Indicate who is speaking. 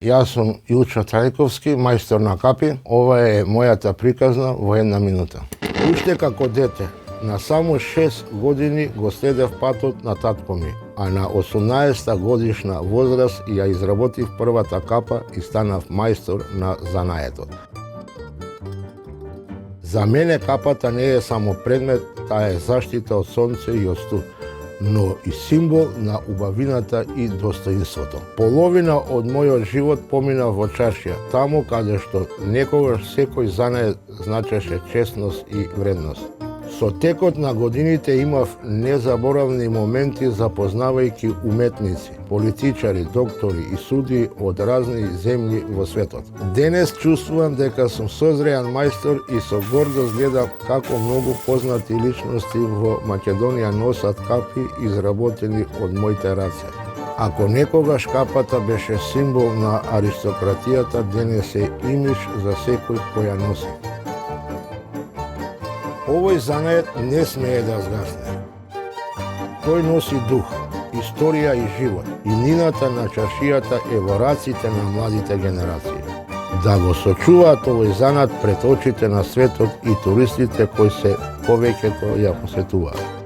Speaker 1: Јас сум Илчо Трајковски, мајстор на капи. Ова е мојата приказна во една минута. Уште како дете, на само 6 години го следев патот на татко ми, а на 18 годишна возраст ја изработив првата капа и станав мајстор на занаетот. За мене капата не е само предмет, таа е заштита од сонце и од студ, но и символ на убавината и достоинството. Половина од мојот живот помина во чаршија, таму каде што некогаш секој занае значеше честност и вредност. Со текот на годините имав незаборавни моменти запознавајќи уметници, политичари, доктори и суди од разни земји во светот. Денес чувствувам дека сум созреан мајстор и со гордост гледам како многу познати личности во Македонија носат капи изработени од моите раце. Ако некогаш капата беше символ на аристократијата, денес е имидж за секој кој ја носи. Овој занает не смее да згасне. Тој носи дух, историја и живот. И нината на чаршијата е во раците на младите генерации. Да го сочуваат овој занат пред очите на светот и туристите кои се повеќето ја посетуваат.